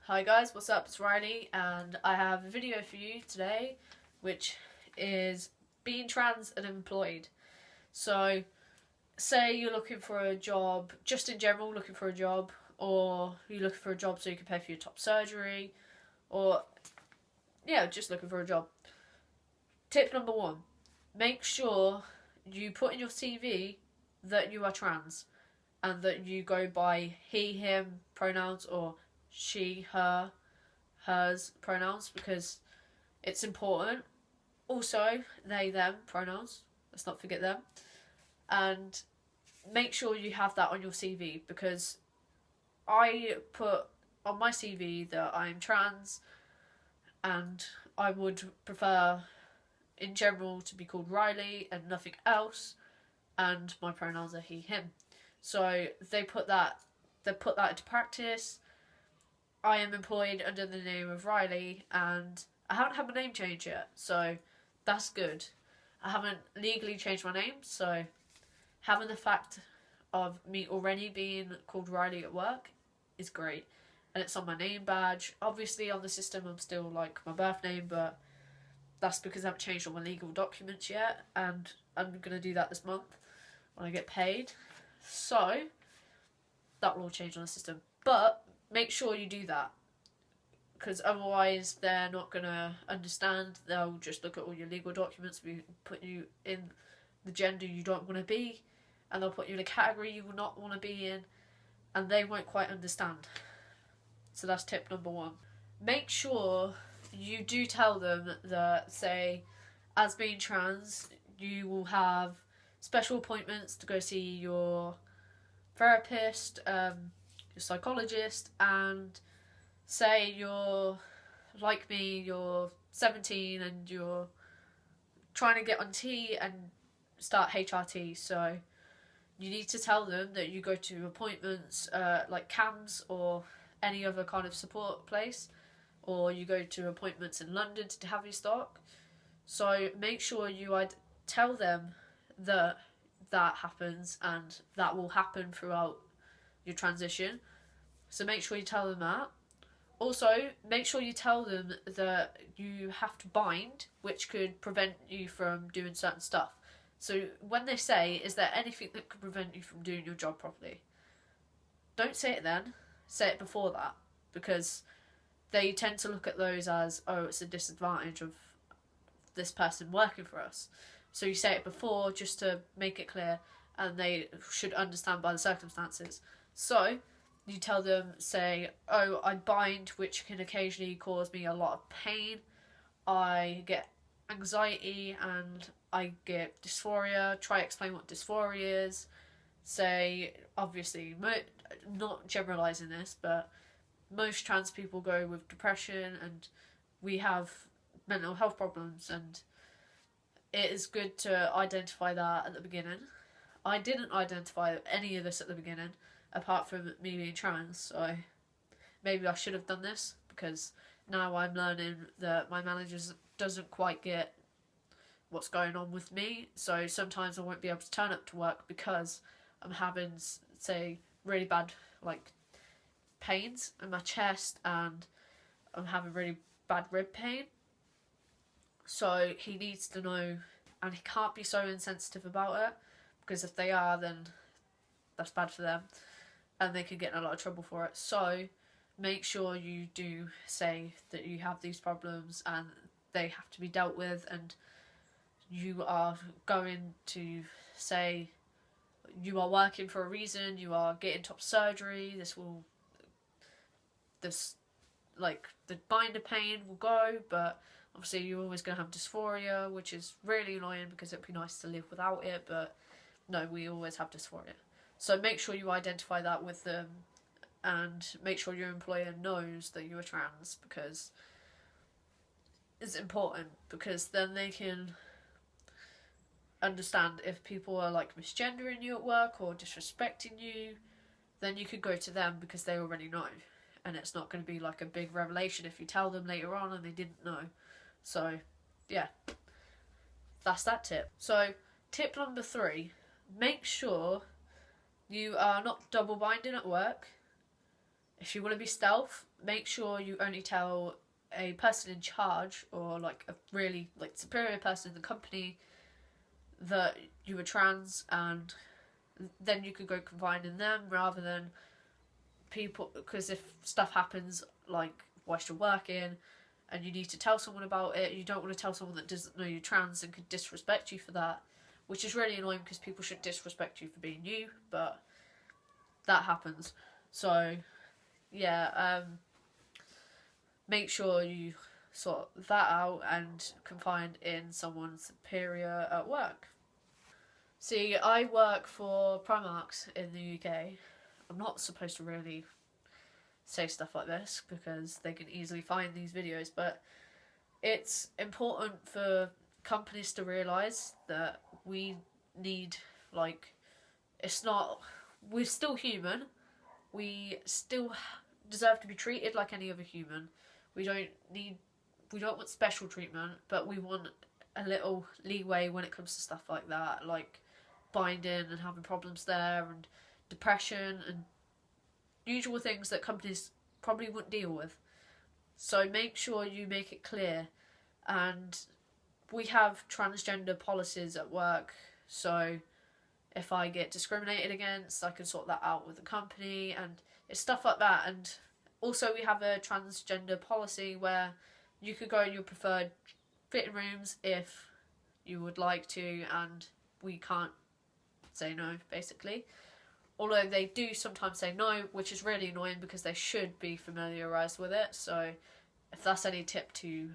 Hi guys, what's up? It's Riley and I have a video for you today which is being trans and employed. So say you're looking for a job, just in general looking for a job, or you're looking for a job so you can pay for your top surgery, or just looking for a job. Tip number one, make sure you put in your CV that you are trans and that you go by he, him pronouns or she, her, hers pronouns because it's important. Also, they, them pronouns. Let's not forget them. And make sure you have that on your CV because I put on my CV that I'm trans and I would prefer in general to be called Riley and nothing else, and my pronouns are he, him. So they put that into practice. I am employed under the name of Riley and I haven't had my name changed yet, so that's good. I haven't legally changed my name, so having the fact of me already being called Riley at work is great. And it's on my name badge. Obviously on the system I'm still like my birth name, but that's because I haven't changed all my legal documents yet, and I'm going to do that this month when I get paid. So that will all change on the system. But make sure you do that because otherwise they're not going to understand. They'll just look at all your legal documents, put you in the gender you don't want to be, and they'll put you in a category you will not want to be in, and they won't quite understand. So that's tip number one. Make sure you do tell them that, say, as being trans, you will have special appointments to go see your therapist, your psychologist, and say you're like me, you're 17 and you're trying to get on T and start HRT, so you need to tell them that you go to appointments like CAMS or any other kind of support place, or you go to appointments in London to have your stock. So make sure you tell them that that happens and that will happen throughout your transition. So make sure you tell them that. Also, make sure you tell them that you have to bind, which could prevent you from doing certain stuff. So when they say, is there anything that could prevent you from doing your job properly? Don't say it then, say it before that, because they tend to look at those as, oh, it's a disadvantage of this person working for us. So you say it before just to make it clear, and they should understand by the circumstances. So you tell them, say, oh, I bind, which can occasionally cause me a lot of pain. I get anxiety and I get dysphoria. Try to explain what dysphoria is. Say, obviously, not generalising this, but most trans people go with depression and we have mental health problems, and it is good to identify that at the beginning. I didn't identify any of this at the beginning, apart from me being trans, so maybe I should have done this, because now I'm learning that my manager doesn't quite get what's going on with me, so sometimes I won't be able to turn up to work because I'm having, say, really bad like pains in my chest and I'm having really bad rib pain. So he needs to know, and he can't be so insensitive about it, because if they are, then that's bad for them and they can get in a lot of trouble for it. So make sure you do say that you have these problems and they have to be dealt with, and you are going to say you are working for a reason, you are getting top surgery, like the binder pain will go, but obviously you're always going to have dysphoria, which is really annoying because it'd be nice to live without it, but no, we always have dysphoria. So make sure you identify that with them and make sure your employer knows that you are trans, because it's important, because then they can understand if people are like misgendering you at work or disrespecting you, then you could go to them because they already know, and it's not going to be like a big revelation if you tell them later on and they didn't know. So yeah, that's that tip. So tip number 3, make sure you are not double binding at work. if you want to be stealth, make sure you only tell a person in charge, or like a really like superior person in the company, that you were trans, and then you could go confide in them rather than people, because if stuff happens like whilst you're working and you need to tell someone about it, you don't want to tell someone that doesn't know you're trans and could disrespect you for that, which is really annoying because people should disrespect you for being you, but that happens. So yeah, make sure you sort that out and confide in someone superior at work. See, I work for Primark in the UK. I'm not supposed to really say stuff like this because they can easily find these videos, but it's important for companies to realise that we need, like, it's not, we're still human, we still deserve to be treated like any other human. We don't want special treatment, but we want a little leeway when it comes to stuff like that, like binding and having problems there, and depression, and usual things that companies probably wouldn't deal with. So make sure you make it clear. And we have transgender policies at work, so if I get discriminated against, I can sort that out with the company, and it's stuff like that. And also we have a transgender policy where you could go in your preferred fitting rooms if you would like to, and we can't say no, basically. Although they do sometimes say no, which is really annoying because they should be familiarised with it. So if that's any tip to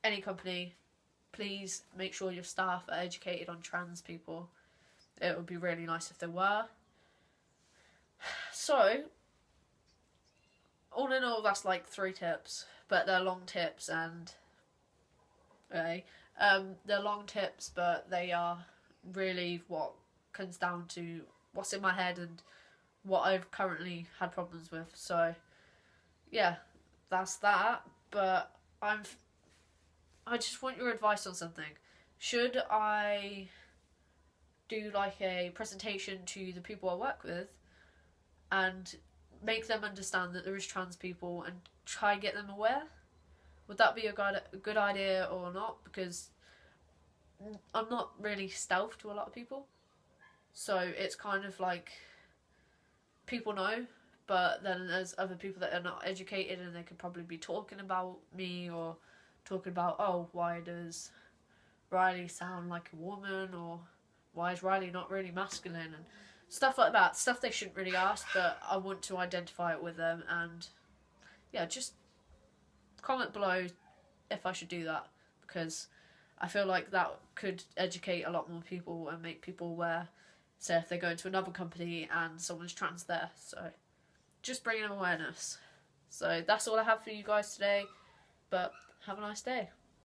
any company, please make sure your staff are educated on trans people. It would be really nice if they were. So, all in all, that's like 3 tips, but they're long tips, and they're long tips, but they are really what comes down to what's in my head and what I've currently had problems with. So yeah, that's that. But I just want your advice on something. Should I do like a presentation to the people I work with and make them understand that there is trans people and try and get them aware? Would that be a good idea or not? Because I'm not really stealth to a lot of people. So it's kind of like people know, but then there's other people that are not educated and they could probably be talking about me, or talking about, oh, why does Riley sound like a woman, or why is Riley not really masculine, and stuff like that. Stuff they shouldn't really ask, but I want to identify it with them. And yeah, just comment below if I should do that, because I feel like that could educate a lot more people and make people aware. So if they go into another company and someone's trans there, so just bringing them awareness. So that's all I have for you guys today, but have a nice day.